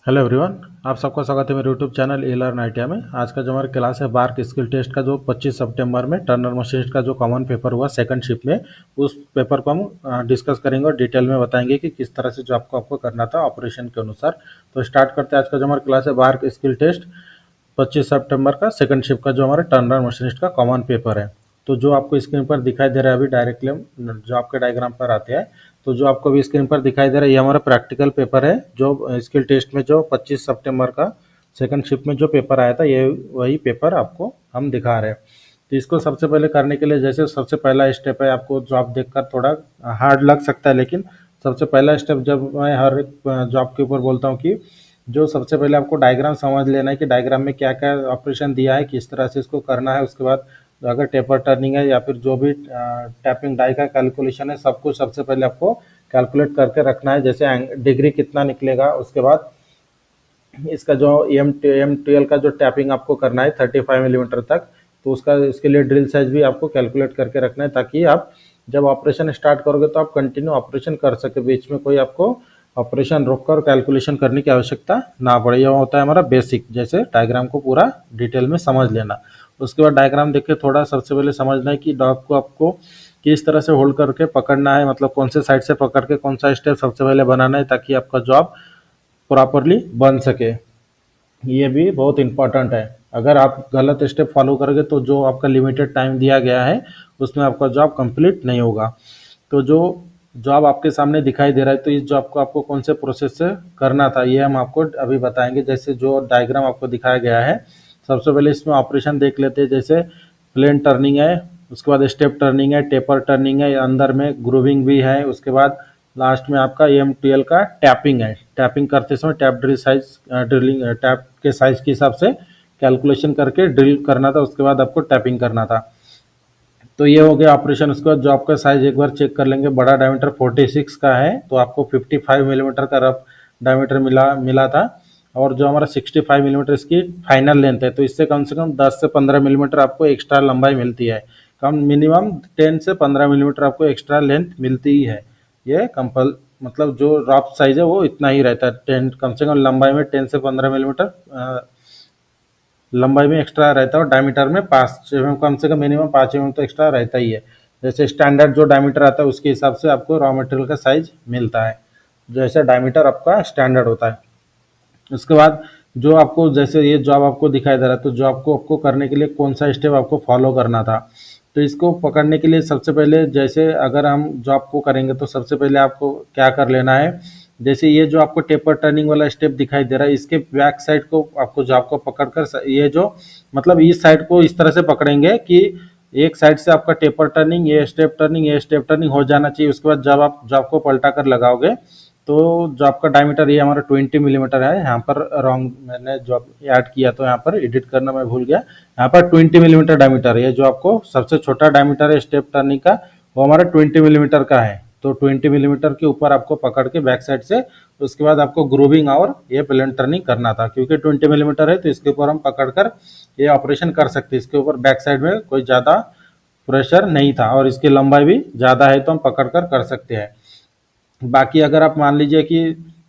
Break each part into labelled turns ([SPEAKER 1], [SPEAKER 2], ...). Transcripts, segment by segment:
[SPEAKER 1] Hello everyone, आप सबका स्वागत है मेरे यूट्यूब चैनल ए लर्न आईटीआई में। आज का जो हमारा क्लास है बार्क स्किल टेस्ट का, जो 25 सितंबर में टर्नर मशीनिस्ट का जो कॉमन पेपर हुआ सेकंड शिफ्ट में, उस पेपर को हम डिस्कस करेंगे और डिटेल में बताएंगे कि किस तरह से जो आपको करना था ऑपरेशन के अनुसार। तो स्टार्ट करते हैं। आज का जो हमारा क्लास है बार्क स्किल टेस्ट 25 सितंबर का सेकंड शिफ्ट का जो हमारा टर्नर मशीनिस्ट का कॉमन पेपर है। तो जो आपको स्क्रीन पर दिखाई दे रहा है अभी डायरेक्टली हम जो आपके डायग्राम पर आते हैं, तो जो आपको अभी स्क्रीन पर दिखाई दे रहा है ये हमारा प्रैक्टिकल पेपर है। जो स्किल टेस्ट में जो 25 सितंबर का सेकंड शिफ्ट में जो पेपर आया था, ये वही पेपर आपको हम दिखा रहे हैं। तो इसको सबसे पहले करने के लिए जैसे सबसे पहला स्टेप है, आपको जॉब देखकर थोड़ा हार्ड लग सकता है, लेकिन सबसे पहला स्टेप जब मैं हर एक जॉब के ऊपर बोलता हूँ कि जो सबसे पहले आपको डायग्राम समझ लेना है कि डायग्राम में क्या क्या ऑपरेशन दिया है, किस तरह से इसको करना है। उसके बाद अगर टेपर टर्निंग है या फिर जो भी टैपिंग डाई का कैलकुलेशन है, सब कुछ सबसे पहले आपको कैलकुलेट करके रखना है। जैसे डिग्री कितना निकलेगा, उसके बाद इसका जो एम 12 का जो टैपिंग आपको करना है 35 मिलीमीटर तक, तो उसका इसके लिए ड्रिल साइज भी आपको कैलकुलेट करके रखना है, ताकि आप जब ऑपरेशन स्टार्ट करोगे तो आप कंटिन्यू ऑपरेशन कर सके, बीच में कोई आपको ऑपरेशन रोककर कैलकुलेशन करने की आवश्यकता ना पड़े। यह होता है हमारा बेसिक, जैसे डायग्राम को पूरा डिटेल में समझ लेना। उसके बाद डायग्राम देख के थोड़ा सबसे पहले समझना है कि डॉग को आपको किस तरह से होल्ड करके पकड़ना है, मतलब कौन से साइड से पकड़ के कौन सा स्टेप सबसे पहले बनाना है, ताकि आपका जॉब प्रॉपरली बन सके। ये भी बहुत इंपॉर्टेंट है। अगर आप गलत स्टेप फॉलो करोगे तो जो आपका लिमिटेड टाइम दिया गया है उसमें आपका जॉब कंप्लीट नहीं होगा। तो जो जॉब आपके सामने दिखाई दे रहा है, तो इस जॉब को आपको कौन से प्रोसेस से करना था ये हम आपको अभी बताएंगे। जैसे जो डायग्राम आपको दिखाया गया है, सबसे पहले इसमें ऑपरेशन देख लेते हैं। जैसे प्लेन टर्निंग है, उसके बाद स्टेप टर्निंग है, टेपर टर्निंग है, अंदर में ग्रूविंग भी है, उसके बाद लास्ट में आपका एम 12 का टैपिंग है। टैपिंग करते समय tap drill size drilling tap के साइज के हिसाब से कैलकुलेशन करके ड्रिल करना था, उसके बाद आपको टैपिंग करना था। तो ये हो गया ऑपरेशन। उसके बाद जॉब का साइज एक बार चेक कर लेंगे। बड़ा डायमीटर 46 का है, तो आपको 55 मिलीमीटर का रफ डायमीटर मिला था, और जो हमारा 65 मिलीमीटर इसकी फाइनल लेंथ है, तो इससे कम से कम 10 से 15 मिलीमीटर आपको एक्स्ट्रा लंबाई मिलती है। कम मिनिमम 10 से 15 मिलीमीटर आपको एक्स्ट्रा लेंथ मिलती ही है। ये कंपल मतलब जो रफ साइज है वो इतना ही रहता है, 10 कम से कम लंबाई में 10 से 15 मिलीमीटर लंबाई में एक्स्ट्रा रहता है, और डायमीटर में 5 कम से कम मिनिमम 5 तो एक्स्ट्रा रहता ही है। जैसे स्टैंडर्ड जो डायमीटर आता है उसके हिसाब से आपको रॉ मटेरियल का साइज मिलता है, जैसे डायमीटर आपका स्टैंडर्ड होता है। उसके बाद जो आपको जैसे ये जॉब आपको दिखाई दे रहा है, तो जॉब को आपको करने के लिए कौन सा स्टेप आपको फॉलो करना था। तो इसको पकड़ने के लिए सबसे पहले, जैसे अगर हम जॉब को करेंगे तो सबसे पहले आपको क्या कर लेना है। जैसे ये जो आपको टेपर टर्निंग वाला स्टेप दिखाई दे रहा है, इसके बैक साइड को आपको जॉब को पकड़कर ये जो मतलब इस साइड को इस तरह से पकड़ेंगे कि एक साइड से आपका टेपर टर्निंग, ये स्टेप टर्निंग हो जाना चाहिए। उसके बाद जब आप जॉब को पलटा कर लगाओगे तो जो आपका डायमीटर ये हमारा 20 मिलीमीटर है। यहाँ पर रॉन्ग मैंने जो ऐड किया तो यहाँ पर एडिट करना मैं भूल गया। यहाँ पर 20 मिलीमीटर डायमीटर है, जो आपको सबसे छोटा डायमीटर है स्टेप टर्निंग का, वो हमारा 20 मिलीमीटर का है। तो 20 मिलीमीटर के ऊपर आपको पकड़ के बैक साइड से, उसके बाद आपको ग्रूविंग और ये प्लेन टर्निंग करना था। क्योंकि 20 मिलीमीटर है तो इसके ऊपर हम पकड़ कर ये ऑपरेशन कर सकते हैं। इसके ऊपर बैक साइड में कोई ज़्यादा प्रेशर नहीं था, और इसकी लंबाई भी ज़्यादा है तो हम पकड़ कर सकते हैं। बाकी अगर आप मान लीजिए कि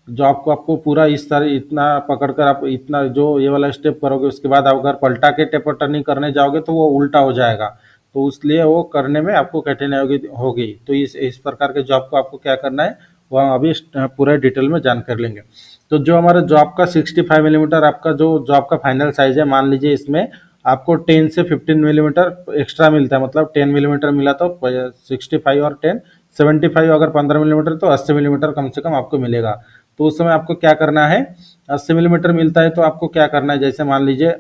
[SPEAKER 1] जॉब को आपको पूरा इस तरह इतना पकड़कर आप इतना जो ये वाला स्टेप करोगे, उसके बाद आप अगर पलटा के टेपर टर्निंग करने जाओगे तो वो उल्टा हो जाएगा, तो इसलिए वो करने में आपको कठिनाई होगी। तो इस प्रकार के जॉब को आपको क्या करना है वो हम अभी पूरा डिटेल में जान कर लेंगे। तो जो हमारा जॉब का 65 मिलीमीटर आपका जो जॉब का फाइनल साइज है, मान लीजिए इसमें आपको 10 से 15 मिलीमीटर एक्स्ट्रा मिलता है, मतलब 10 मिलीमीटर मिला तो 65 और 10 75, अगर 15 मिलीमीटर तो 80 मिलीमीटर कम से कम आपको मिलेगा। तो उस समय आपको क्या करना है, 80 मिलीमीटर मिलता है तो आपको क्या करना है। जैसे मान लीजिए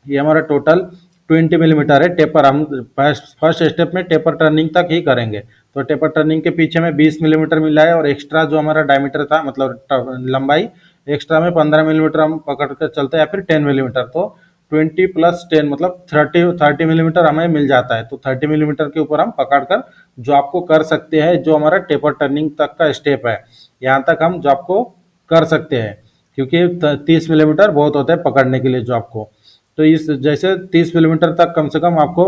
[SPEAKER 1] ये हमारा टोटल 20 मिलीमीटर है। टेपर हम फर्स्ट स्टेप में टेपर टर्निंग तक ही करेंगे, तो टेपर टर्निंग के पीछे में 20 मिलीमीटर मिला है, और एक्स्ट्रा जो हमारा डायमीटर था मतलब लंबाई एक्स्ट्रा में 15 मिलीमीटर हम पकड़ कर चलते हैं, या फिर 10 मिलीमीटर। तो 20 प्लस 10 मतलब 30 मिलीमीटर हमें मिल जाता है। तो 30 मिलीमीटर के ऊपर हम पकड़ कर जॉब को कर सकते हैं। जो हमारा टेपर टर्निंग तक का स्टेप है, यहाँ तक हम जॉब को कर सकते हैं, क्योंकि 30 मिलीमीटर बहुत होता है पकड़ने के लिए जॉब को। तो इस जैसे 30 मिलीमीटर तक कम से कम आपको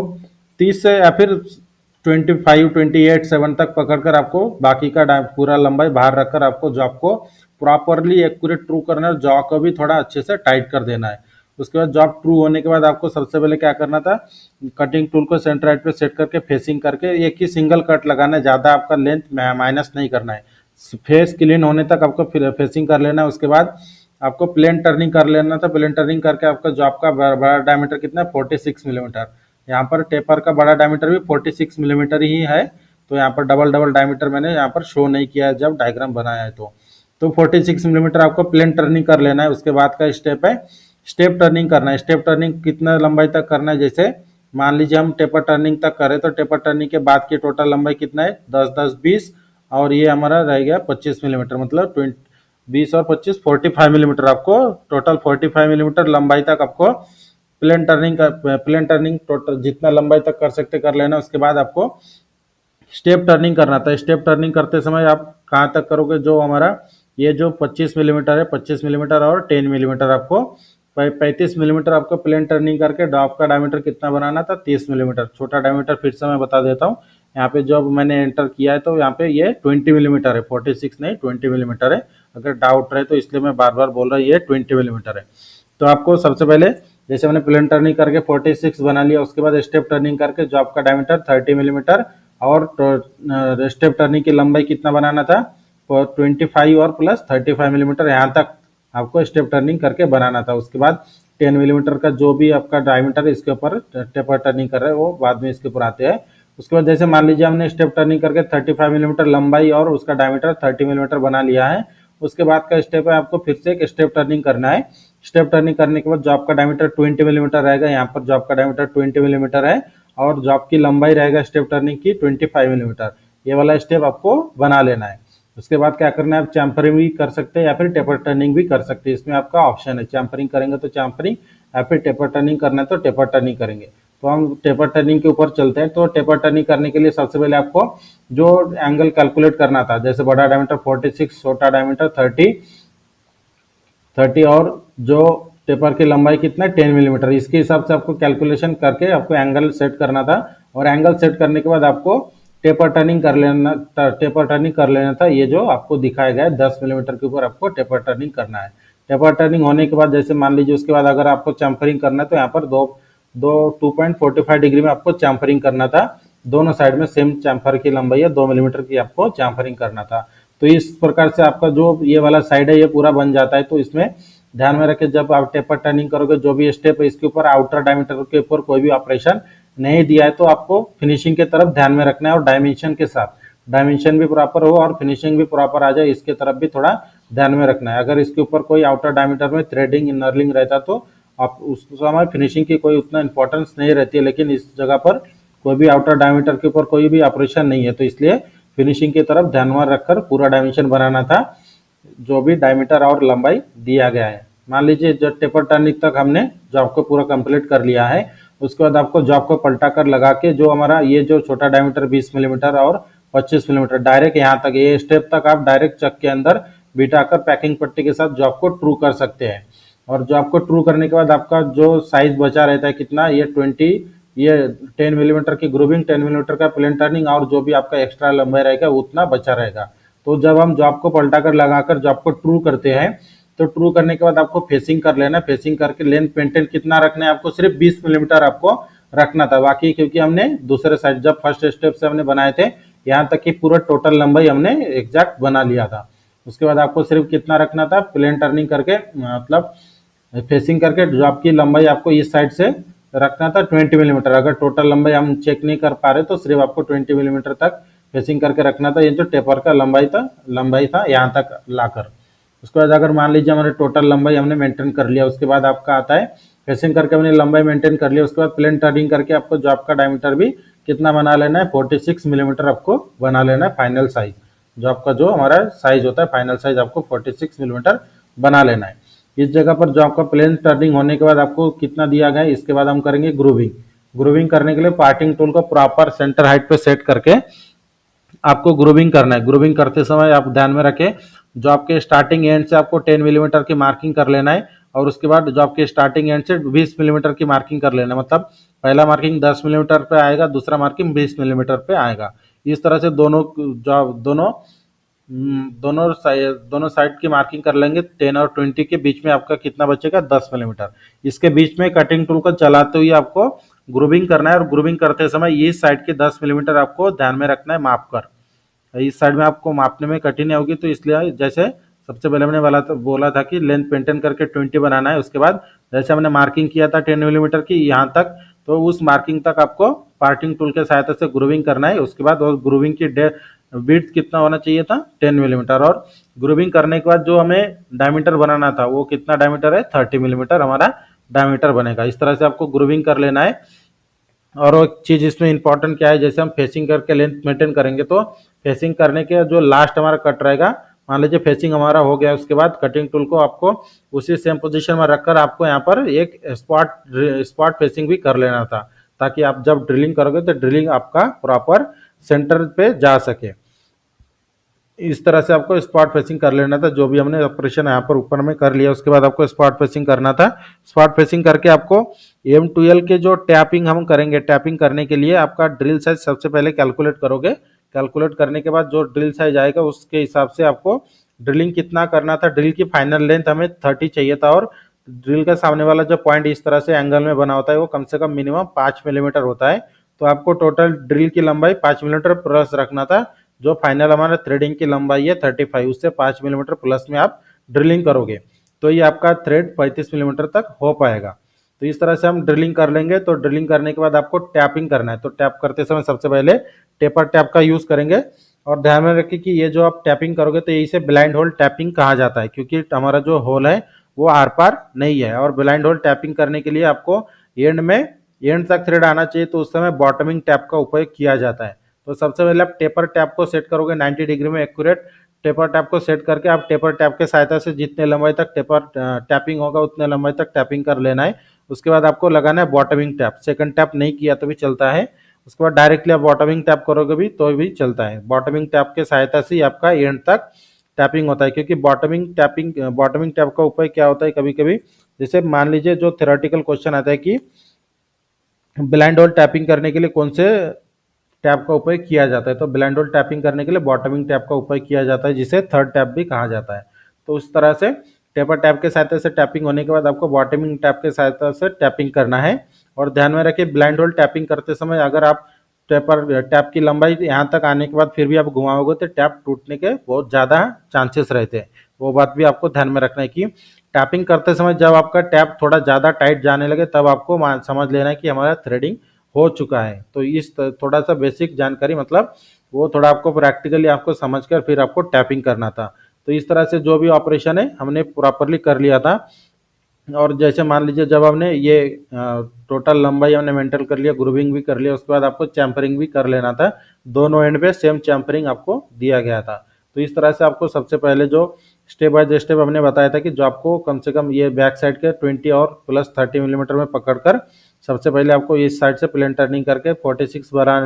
[SPEAKER 1] 30 से या फिर 25 28 7 तक पकड़कर आपको बाकी का पूरा लंबाई बाहर रखकर आपको जॉब को प्रॉपरली एक्यूरेट ट्रू करना है, जॉ को भी थोड़ा अच्छे से टाइट कर देना है। उसके बाद जॉब ट्रू होने के बाद आपको सबसे पहले क्या करना था, कटिंग टूल को सेंटर राइट पे सेट करके फेसिंग करके एक ही सिंगल कट लगाना है, ज़्यादा आपका लेंथ माइनस नहीं करना है। फेस क्लीन होने तक आपको फेसिंग कर लेना है। उसके बाद आपको प्लेन टर्निंग कर लेना था। प्लेन टर्निंग करके आपका जॉब का बड़ा डायमीटर कितना है, 46 मिलीमीटर। यहाँ पर टेपर का बड़ा डायमीटर भी 46 मिलीमीटर ही है, तो यहाँ पर डबल डबल डायमीटर मैंने यहाँ पर शो नहीं किया है जब डायग्राम बनाया है। तो 46 मिलीमीटर आपको प्लेन टर्निंग कर लेना है। उसके बाद का स्टेप है स्टेप टर्निंग करना है। स्टेप टर्निंग कितना लंबाई तक करना है, जैसे मान लीजिए हम टेपर टर्निंग तक करें तो टेपर टर्निंग के बाद की टोटल लंबाई कितना है, 10-10-20, और ये हमारा रह गया 25 मिलीमीटर, मतलब 20 और 25 45 मिलीमीटर। आपको टोटल 45 मिलीमीटर लंबाई तक आपको प्लेन टर्निंग टोटल जितना लंबाई तक कर सकते कर लेना। उसके बाद आपको स्टेप टर्निंग करना था। स्टेप टर्निंग करते समय आप कहाँ तक करोगे, जो हमारा ये जो 25 मिलीमीटर है, 25 मिलीमीटर और 10 मिलीमीटर, आपको 35 मिलीमीटर आपको प्लेन टर्निंग करके डॉप का डायमीटर कितना बनाना था, 30 मिलीमीटर। छोटा डायमीटर फिर से मैं बता देता हूँ, यहाँ पे जब मैंने एंटर किया है तो यहाँ पे ये 20 मिलीमीटर है, 46 नहीं 20 मिलीमीटर है। अगर डाउट रहे तो इसलिए मैं बार बार बोल रहा हूँ, ये 20 मिलीमीटर है। तो आपको सबसे पहले जैसे मैंने प्लेन टर्निंग करके 46 बना लिया, उसके बाद स्टेप टर्निंग करके जॉब का डायमीटर 30 मिलीमीटर और स्टेप टर्निंग की लंबाई कितना बनाना था, 25 और प्लस 35 मिलीमीटर, यहाँ तक आपको स्टेप टर्निंग करके बनाना था। उसके बाद 10 मिलीमीटर का जो भी आपका डायमीटर है इसके ऊपर टेपर टर्निंग कर रहे हैं वो बाद में इसके ऊपर आते हैं। उसके बाद जैसे मान लीजिए हमने स्टेप टर्निंग करके 35 मिलीमीटर लंबाई और उसका डायमीटर 30 मिलीमीटर बना लिया है। उसके बाद का स्टेप है आपको फिर से एक स्टेप टर्निंग करना है। स्टेप टर्निंग करने के बाद जॉब का डायमीटर 20 मिलीमीटर रहेगा, यहाँ पर जॉब का डायमीटर 20 मिलीमीटर है और जॉब की लंबाई रहेगा स्टेप टर्निंग की 25 मिलीमीटर। ये वाला स्टेप आपको बना लेना है। उसके बाद क्या करना है, आप चैम्फरिंग भी कर सकते हैं या फिर टेपर टर्निंग भी कर सकते हैं, इसमें आपका ऑप्शन है। चैम्फरिंग करेंगे तो चैम्फरिंग, या फिर टेपर टर्निंग करना है तो टेपर टर्निंग करेंगे। तो हम टेपर टर्निंग के ऊपर चलते हैं। तो टेपर टर्निंग करने के लिए सबसे पहले आपको जो एंगल कैलकुलेट करना था, जैसे बड़ा डायमीटर 46, छोटा डायमीटर 30 और जो टेपर की लंबाई कितना 10 मिलीमीटर, इसके हिसाब से आपको कैलकुलेशन करके आपको एंगल सेट करना था। और एंगल सेट करने के बाद आपको टेपर टर्निंग कर लेना था। ये जो आपको दिखाया गया है 10 मिलीमीटर के ऊपर आपको टेपर टर्निंग करना है। टेपर टर्निंग होने के बाद जैसे मान लीजिए उसके बाद अगर आपको चैम्फरिंग करना है तो यहाँ पर दो 2.45 डिग्री में आपको चैम्फरिंग करना था। दोनों साइड में सेम चैम्फर की लंबाई है 2 मिलीमीटर की, आपको चैम्फरिंग करना था। तो इस प्रकार से आपका जो ये वाला साइड है ये पूरा बन जाता है। तो इसमें ध्यान में रखें, जब आप टेपर टर्निंग करोगे जो भी स्टेप है इसके ऊपर आउटर डायमीटर के ऊपर कोई भी ऑपरेशन नहीं दिया है तो आपको फिनिशिंग के तरफ ध्यान में रखना है, और डायमेंशन के साथ डायमेंशन भी प्रॉपर हो और फिनिशिंग भी प्रॉपर आ जाए, इसके तरफ भी थोड़ा ध्यान में रखना है। अगर इसके ऊपर कोई आउटर डायमीटर में थ्रेडिंग इनरलिंग रहता तो आप उस समय फिनिशिंग की कोई उतना इंपॉर्टेंस नहीं रहती है, लेकिन इस जगह पर कोई भी आउटर डायमीटर के ऊपर कोई भी ऑपरेशन नहीं है, तो इसलिए फिनिशिंग की तरफ ध्यान में रखकर पूरा डायमेंशन बनाना था जो भी डायमीटर और लंबाई दिया गया है। मान लीजिए जब टेपर टर्निंग तक हमने जॉब को पूरा कंप्लीट कर लिया है, उसके बाद आपको जॉब को पलटा कर लगा के जो हमारा ये जो छोटा डायमीटर 20 मिलीमीटर और 25 मिलीमीटर डायरेक्ट यहाँ तक ये स्टेप तक आप डायरेक्ट चक के अंदर बिठाकर पैकिंग पट्टी के साथ जॉब को ट्रू कर सकते हैं। और जॉब को ट्रू करने के बाद आपका जो साइज बचा रहता है कितना, ये 10 मिलीमीटर की ग्रूविंग, 10 मिलीमीटर का प्लेन टर्निंग और जो भी आपका एक्स्ट्रा लंबाई रहेगा उतना बचा रहेगा। तो जब हम जॉब को पलटाकर लगाकर जॉब को ट्रू करते हैं तो ट्रू करने के बाद आपको फेसिंग कर लेना। फेसिंग करके लेंथ मेंटेन कितना रखना है, आपको सिर्फ 20 मिलीमीटर आपको रखना था। बाकी क्योंकि हमने दूसरे साइड जब फर्स्ट स्टेप से हमने बनाए थे यहाँ तक की पूरा टोटल लंबाई हमने एग्जैक्ट बना लिया था। उसके बाद आपको सिर्फ कितना रखना था, प्लेन टर्निंग करके मतलब फेसिंग करके जॉब की लंबाई आपको इस साइड से रखना था 20 मिलीमीटर। अगर टोटल लंबाई हम चेक नहीं कर पा रहे तो सिर्फ आपको 20 मिलीमीटर तक फेसिंग करके रखना था। ये जो टेपर का लंबाई था यहाँ तक लाकर। उसके बाद अगर मान लीजिए हमारे टोटल लंबाई हमने मेंटेन कर लिया, उसके बाद आपका आता है फेसिंग करके हमने लंबाई मेंटेन कर लिया, उसके बाद प्लेन टर्निंग करके आपको जॉब का डायमीटर भी कितना बना लेना है, 46 मिलीमीटर आपको बना लेना है। फाइनल साइज जॉब का जो हमारा साइज होता है फाइनल साइज आपको 46 मिलीमीटर बना लेना है। इस जगह पर जॉब का प्लेन टर्निंग होने के बाद आपको कितना दिया गया है, इसके बाद हम करेंगे ग्रूविंग। ग्रूविंग करने के लिए पार्टिंग टूल को प्रॉपर सेंटर हाइट पे सेट करके आपको ग्रूविंग करना है। ग्रूविंग करते समय आप ध्यान में रखें जॉब के स्टार्टिंग एंड से आपको 10 मिलीमीटर की मार्किंग कर लेना है, और उसके बाद जॉब के स्टार्टिंग एंड से 20 मिलीमीटर की मार्किंग कर लेना है। मतलब पहला मार्किंग 10 मिलीमीटर पे आएगा, दूसरा मार्किंग 20 मिलीमीटर पे आएगा। इस तरह से दोनों दोनों साइड की मार्किंग कर लेंगे। 10 और 20 के बीच में आपका कितना बचेगा, 10 मिलीमीटर। इसके बीच में कटिंग टूल को चलाते हुए आपको ग्रूविंग करना है, और ग्रूविंग करते समय इस साइड के 10 मिलीमीटर आपको ध्यान में रखना है माप कर। इस साइड में आपको मापने में कठिनाई होगी, तो इसलिए जैसे सबसे पहले मैंने बोला था कि लेंथ मेंटेन करके 20 बनाना है। उसके बाद जैसे हमने मार्किंग किया था 10 मिलीमीटर की यहाँ तक, तो उस मार्किंग तक आपको पार्टिंग टूल के सहायता से ग्रूविंग करना है। उसके बाद वो ग्रूविंग की विड्थ कितना होना चाहिए था, 10 मिलीमीटर। और ग्रूविंग करने के बाद जो हमें डायमीटर बनाना था वो कितना डायमीटर है, 30 मिलीमीटर हमारा डायमीटर बनेगा। इस तरह से आपको ग्रूविंग कर लेना है। और एक चीज इसमें इंपॉर्टेंट क्या है, जैसे हम फेसिंग करके लेंथ मेंटेन करेंगे, तो फेसिंग करने के जो लास्ट हमारा कट रहेगा, मान लीजिए फेसिंग हमारा हो गया, उसके बाद कटिंग टूल को आपको उसी सेम पोजीशन में रखकर आपको यहाँ पर एक स्पॉट फेसिंग भी कर लेना था, ताकि आप जब ड्रिलिंग करोगे तो ड्रिलिंग आपका प्रॉपर सेंटर पे जा सके। इस तरह से आपको स्पॉट फेसिंग कर लेना था। जो भी हमने ऑपरेशन यहाँ पर ऊपर में कर लिया, उसके बाद आपको स्पॉट फेसिंग करना था। स्पॉट फेसिंग करके आपको M2L के जो टैपिंग हम करेंगे, टैपिंग करने के लिए आपका ड्रिल साइज सबसे पहले कैलकुलेट करोगे। कैलकुलेट करने के बाद जो ड्रिल साइज आएगा उसके हिसाब से आपको ड्रिलिंग कितना करना था। ड्रिल की फाइनल लेंथ हमें 30 चाहिए था, और ड्रिल का सामने वाला जो पॉइंट इस तरह से एंगल में बना होता है वो कम से कम मिनिमम 5 मिलीमीटर होता है। तो आपको टोटल ड्रिल की लंबाई 5 मिलीमीटर प्लस रखना था। जो फाइनल हमारा थ्रेडिंग की लंबाई है 35, उससे 5 मिलीमीटर प्लस में आप ड्रिलिंग करोगे, तो ये आपका थ्रेड 35 मिलीमीटर तक हो पाएगा। तो इस तरह से हम ड्रिलिंग कर लेंगे। तो ड्रिलिंग करने के बाद आपको टैपिंग करना है। तो टैप करते समय सबसे पहले टेपर टैप का यूज करेंगे। और ध्यान में रखिए कि ये जो आप टैपिंग करोगे तो इसे ब्लाइंड होल टैपिंग कहा जाता है, क्योंकि हमारा जो होल है वो आर पार नहीं है। और ब्लाइंड होल टैपिंग करने के लिए आपको एंड तक थ्रेड आना चाहिए, तो उस समय बॉटमिंग टैप का उपयोग किया जाता है। तो सबसे पहले आप टेपर टैप को सेट करोगे 90 डिग्री में एक्यूरेट। टेपर टैप को सेट करके आप टेपर टैप के सहायता से जितने लंबाई तक टेपर टैपिंग होगा उतने लंबाई तक टैपिंग कर लेना है। उसके बाद आपको लगाना है बॉटमिंग टैप। सेकंड टैप नहीं किया तो भी चलता है। उसके बाद डायरेक्टली आप बॉटमिंग टैप करोगे भी तो भी चलता है। बॉटमिंग टैप के सहायता से आपका एंड तक टैपिंग होता है, क्योंकि बॉटमिंग टैप का उपयोग क्या होता है, कभी कभी जैसे मान लीजिए जो थ्योरेटिकल क्वेश्चन आता है कि ब्लाइंड होल टैपिंग करने के लिए कौन से टैप का उपयोग किया जाता है, तो ब्लाइंड होल टैपिंग करने के लिए बॉटमिंग टैप का उपयोग किया जाता है, जिसे थर्ड टैप भी कहा जाता है। तो उस तरह से टेपर टैप के सहायता से टैपिंग होने के बाद आपको बॉटमिंग टैप के सहायता से टैपिंग करना है। और ध्यान में रखिए ब्लाइंड होल टैपिंग करते समय अगर आप टैप की लंबाई यहाँ तक आने के बाद फिर भी आप घुमाओगे तो टैप टूटने के बहुत ज़्यादा चांसेस रहते हैं। वो बात भी आपको ध्यान में रखना है कि टैपिंग करते समय जब आपका टैप थोड़ा ज़्यादा टाइट जाने लगे तब आपको समझ लेना है कि हमारा थ्रेडिंग हो चुका है। तो इस थोड़ा सा बेसिक जानकारी, मतलब वो थोड़ा आपको प्रैक्टिकली आपको समझकर फिर आपको टैपिंग करना था। तो इस तरह से जो भी ऑपरेशन है हमने प्रॉपरली कर लिया था। और जैसे मान लीजिए जब हमने ये टोटल लंबाई हमने मेंटेन कर लिया, ग्रूविंग भी कर लिया, उसके बाद आपको चैम्परिंग भी कर लेना था। दोनों एंड पे सेम चैम्परिंग आपको दिया गया था। तो इस तरह से आपको सबसे पहले जो स्टेप बाय स्टेप हमने बताया था कि जो आपको कम से कम ये बैक साइड के 20 और प्लस 30 मिलीमीटर में पकड़कर सबसे पहले आपको इस साइड से प्लेन टर्निंग करके 46 बना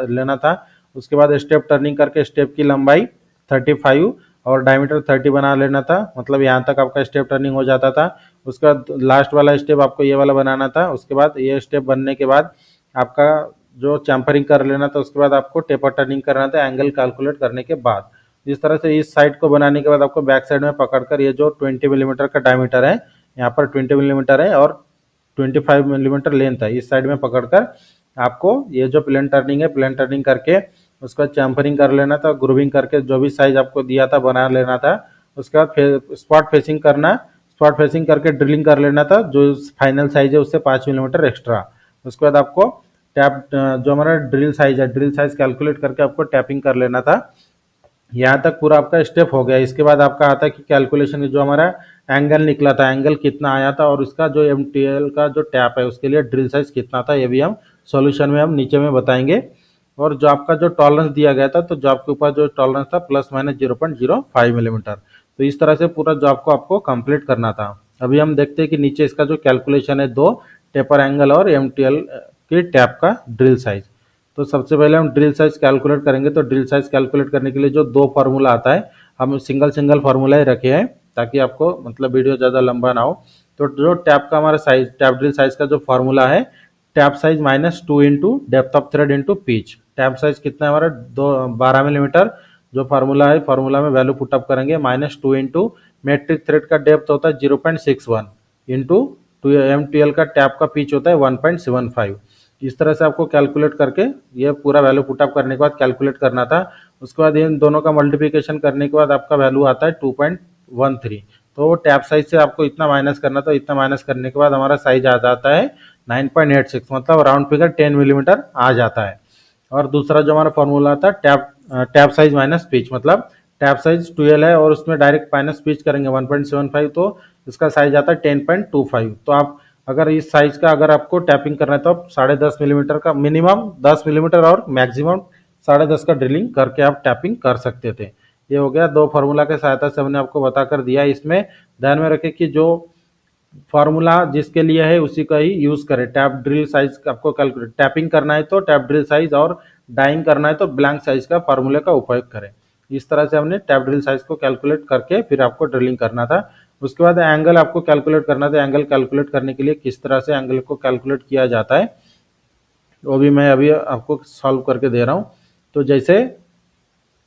[SPEAKER 1] लेना था। उसके बाद स्टेप टर्निंग करके स्टेप की लंबाई 35 और डायमीटर 30 बना लेना था, मतलब यहाँ तक आपका स्टेप टर्निंग हो जाता था। उसके बाद लास्ट वाला स्टेप आपको ये वाला बनाना था। उसके बाद ये स्टेप बनने के बाद आपका जो चैम्परिंग कर लेना था, उसके बाद आपको टेपर टर्निंग करना था एंगल कैलकुलेट करने के बाद। इस तरह से इस साइड को बनाने के बाद आपको बैक साइड में पकड़कर ये जो 20 मिलीमीटर का डायमीटर है, यहाँ पर 20 मिलीमीटर है और 25 मिलीमीटर लेंथ है, इस साइड में पकड़कर आपको ये जो प्लेन टर्निंग है, प्लेन टर्निंग करके उसका चैम्परिंग कर लेना था। ग्रूविंग करके जो भी साइज आपको दिया था बना लेना था। उसके बाद स्पॉट फेसिंग करना, स्पॉट फेसिंग करके ड्रिलिंग कर लेना था, जो फाइनल साइज है उससे 5 मिलीमीटर एक्स्ट्रा। उसके बाद आपको टैप जो हमारा ड्रिल साइज है, ड्रिल साइज कैलकुलेट करके आपको टैपिंग कर लेना था। यहाँ तक पूरा आपका स्टेप हो गया। इसके बाद आपका आता है कि कैलकुलेशन जो हमारा एंगल निकला था, एंगल कितना आया था, और उसका जो MTL का जो टैप है उसके लिए ड्रिल साइज कितना था, ये भी हम सॉल्यूशन में हम नीचे में बताएंगे। और जो आपका जो टॉलरेंस दिया गया था, तो जॉब के ऊपर जो टॉलरेंस था प्लस माइनस 0.05 मिलीमीटर। तो इस तरह से पूरा जॉब को आपको कंप्लीट करना था। अभी हम देखते हैं कि नीचे इसका जो कैलकुलेशन है, दो टेपर एंगल और MTL के टैप का ड्रिल साइज। तो सबसे पहले हम ड्रिल साइज कैलकुलेट करेंगे। तो ड्रिल साइज कैलकुलेट करने के लिए जो दो फार्मूला आता है, हम सिंगल फार्मूला ही रखे हैं ताकि आपको मतलब वीडियो ज़्यादा लंबा ना हो। तो जो टैप का हमारा साइज, टैप ड्रिल साइज का जो फार्मूला है, tap size -2 into depth of thread into pitch. Tap size कितना है हमारा 12 मिलीमीटर, जो फार्मूला है, फार्मूला में वैल्यू पुटअप करेंगे -2 इंटू मेट्रिक थ्रेड का डेप्थ होता है 0.61 इंटू M12 का टैप का पिच होता है 1.75। इस तरह से आपको कैलकुलेट करके ये पूरा वैल्यू पुटअप करने के बाद कैलकुलेट करना था। उसके बाद इन दोनों का मल्टीप्लिकेशन करने के बाद आपका वैल्यू आता है 2.13। तो टैप साइज से आपको इतना माइनस करना था, इतना माइनस करने के बाद हमारा साइज आ जाता है 9.86, मतलब राउंड फिगर 10 मिलीमीटर आ जाता है। और दूसरा जो हमारा फॉर्मूला था टैप साइज माइनस पिच, मतलब टैप साइज 12 है और उसमें डायरेक्ट माइनस पिच करेंगे 1.75, तो इसका साइज आता है 10.25। तो आप अगर इस साइज का अगर आपको टैपिंग करना है तो आप 10.5 मिलीमीटर का मिनिमम 10 मिलीमीटर और मैक्सिमम 10.5 का ड्रिलिंग करके आप टैपिंग कर सकते थे। ये हो गया दो फार्मूला के सहायता से हमने आपको बता कर दिया। इसमें ध्यान में रखें कि जो फार्मूला जिसके लिए है उसी का ही यूज करें। टैप ड्रिल साइज आपको कैलकुलेट, टैपिंग करना है तो टैप ड्रिल साइज और डाइंग करना है तो ब्लैंक साइज का फार्मूले का उपयोग करें। इस तरह से हमने टैप ड्रिल साइज को कैलकुलेट करके फिर आपको ड्रिलिंग करना था। उसके बाद एंगल आपको कैलकुलेट करना था। एंगल कैलकुलेट करने के लिए किस तरह से एंगल को कैलकुलेट किया जाता है वो भी मैं अभी आपको सॉल्व करके दे रहा हूँ। तो जैसे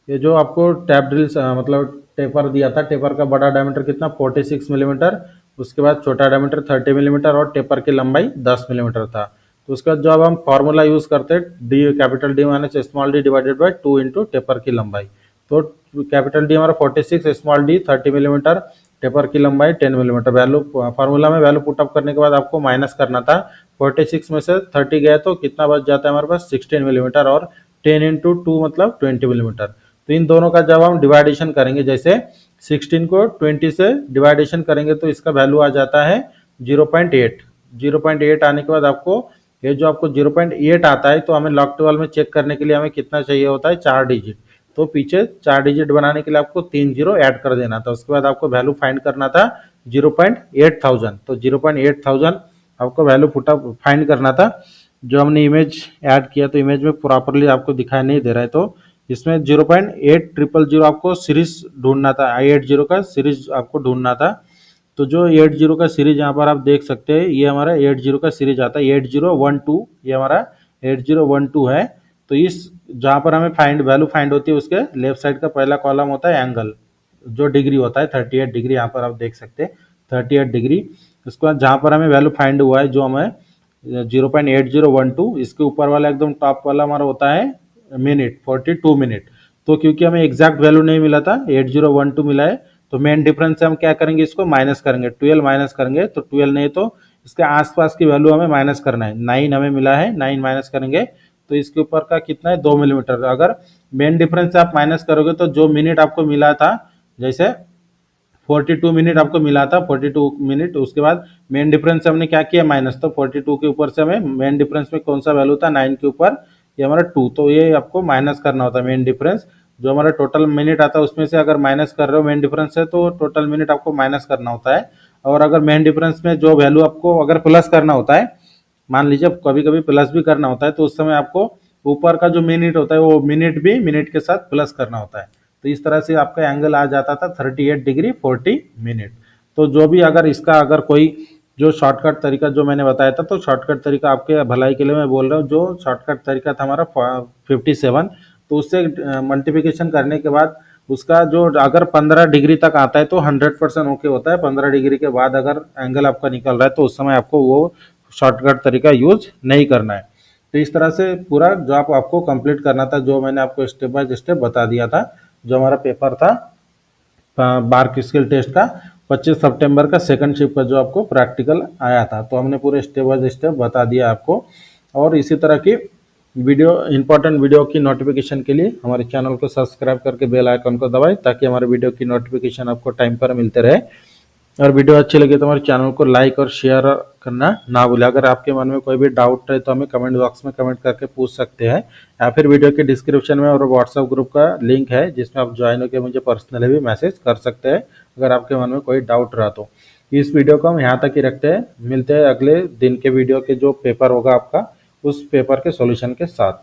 [SPEAKER 1] ये जो आपको टैप ड्रिल मतलब टेपर दिया था, टेपर का बड़ा डायमीटर कितना 46 मिलीमीटर, उसके बाद छोटा डायमीटर 30 मिलीमीटर और टेपर की लंबाई 10 मिलीमीटर था। तो उसके बाद जो अब हम फॉर्मूला यूज करते हैं D capital D minus small D divided by 2 into taper की लंबाई। तो कैपिटल डी हमारा 46, स्मॉल डी 30 मिलीमीटर, टेपर की लंबाई 10 मिलीमीटर। वैल्यू फार्मूला में वैल्यू पुटअप करने के बाद आपको माइनस करना था। 46 में से 30 गया तो कितना बच जाता है हमारे पास 16 मिलीमीटर और 10 इंटू 2 मतलब 20 मिलीमीटर। तो इन दोनों का जब हम डिवाइडेशन करेंगे, जैसे 16 को 20 से डिवाइडेशन करेंगे तो इसका वैल्यू आ जाता है 0.8। 0.8 आने के बाद आपको ये जो आपको 0.8 आता है तो हमें लॉग टेबल में चेक करने के लिए हमें कितना चाहिए होता है 4 डिजिट। तो पीछे 4 डिजिट बनाने के लिए आपको 3 जीरो ऐड कर देना था। उसके बाद आपको वैल्यू फाइंड करना था 0.8000। तो 0.8000 आपको वैल्यू पुटअप फाइंड करना था। जो हमने इमेज ऐड किया तो इमेज में प्रॉपरली आपको दिखाई नहीं दे रहा है, तो इसमें 0.8000 आपको सीरीज ढूंढना था। i80 का सीरीज आपको ढूंढना था। तो जो 80 का सीरीज यहाँ पर आप देख सकते हैं, ये हमारा 80 का सीरीज आता है 8012, ये हमारा 8012 है। तो इस जहाँ पर हमें फाइंड वैल्यू फाइंड होती है उसके लेफ्ट साइड का पहला कॉलम होता है एंगल, जो डिग्री होता है 38 डिग्री, यहाँ पर आप देख सकते हैं 38 डिग्री। उसके बाद जहाँ पर हमें वैल्यू फाइंड हुआ है जो हमें 0.8012, इसके ऊपर वाला एकदम टॉप वाला हमारा होता है मिनट, 42 मिनट। तो क्योंकि हमें एग्जैक्ट वैल्यू नहीं मिला था, 8012 मिला है, तो मेन डिफरेंस से हम क्या करेंगे, इसको माइनस करेंगे, 12 माइनस करेंगे। तो 12 नहीं तो इसके आसपास की वैल्यू हमें माइनस करना है। 9 हमें मिला है, 9 माइनस करेंगे तो इसके ऊपर का कितना है 2 मिलीमीटर। अगर मेन डिफरेंस से आप माइनस करोगे तो जो मिनट आपको मिला था, जैसे 42 मिनट आपको मिला था, 42 मिनट, उसके बाद मेन डिफरेंस से हमने क्या किया माइनस, तो 42 के ऊपर से हमें मेन डिफरेंस में कौन सा वैल्यू था 9 के ऊपर, ये हमारा 2, तो ये आपको माइनस करना होता है मेन डिफरेंस। जो हमारा टोटल मिनट आता है उसमें से अगर माइनस कर रहे हो मेन डिफरेंस से तो टोटल मिनट आपको माइनस करना होता है। और अगर मेन डिफरेंस में जो वैल्यू आपको अगर प्लस करना होता है, मान लीजिए कभी कभी प्लस भी करना होता है, तो उस समय आपको ऊपर का जो मिनट होता है वो मिनट भी मिनट के साथ प्लस करना होता है। तो इस तरह से आपका एंगल आ जाता था 38 डिग्री 40 मिनट। तो जो भी अगर इसका अगर कोई जो शॉर्टकट तरीका जो मैंने बताया था, तो शॉर्टकट तरीका आपके भलाई के लिए मैं बोल रहा हूँ, जो शॉर्टकट तरीका था हमारा 57, तो उससे मल्टीप्लिकेशन करने के बाद उसका जो अगर 15 डिग्री तक आता है तो 100% ओके होता है। 15 डिग्री के बाद अगर एंगल आपका निकल रहा है तो उस समय आपको वो शॉर्टकट तरीका यूज नहीं करना है। तो इस तरह से पूरा जॉब आपको कंप्लीट करना था, जो मैंने आपको स्टेप बाय स्टेप बता दिया था। जो हमारा पेपर था बार स्किल टेस्ट का 25 सितंबर का सेकंड शिफ्ट का जो आपको प्रैक्टिकल आया था, तो हमने पूरे स्टेप बाय स्टेप बता दिया आपको। और इसी तरह की वीडियो, इंपॉर्टेंट वीडियो की नोटिफिकेशन के लिए हमारे चैनल को सब्सक्राइब करके बेल आइकन को दबाएं, ताकि हमारे वीडियो की नोटिफिकेशन आपको टाइम पर मिलते रहे। और वीडियो अच्छी लगे तो हमारे चैनल को लाइक और शेयर करना ना भूलें। अगर आपके मन में कोई भी डाउट है तो हमें कमेंट बॉक्स में कमेंट करके पूछ सकते हैं, या फिर वीडियो के डिस्क्रिप्शन में और व्हाट्सएप ग्रुप का लिंक है जिसमें आप ज्वाइन होकर मुझे पर्सनली भी मैसेज कर सकते हैं अगर आपके मन में कोई डाउट रहा तो। इस वीडियो को हम यहाँ तक ही रखते हैं, मिलते हैं अगले दिन के वीडियो के जो पेपर होगा आपका, उस पेपर के सॉल्यूशन के साथ।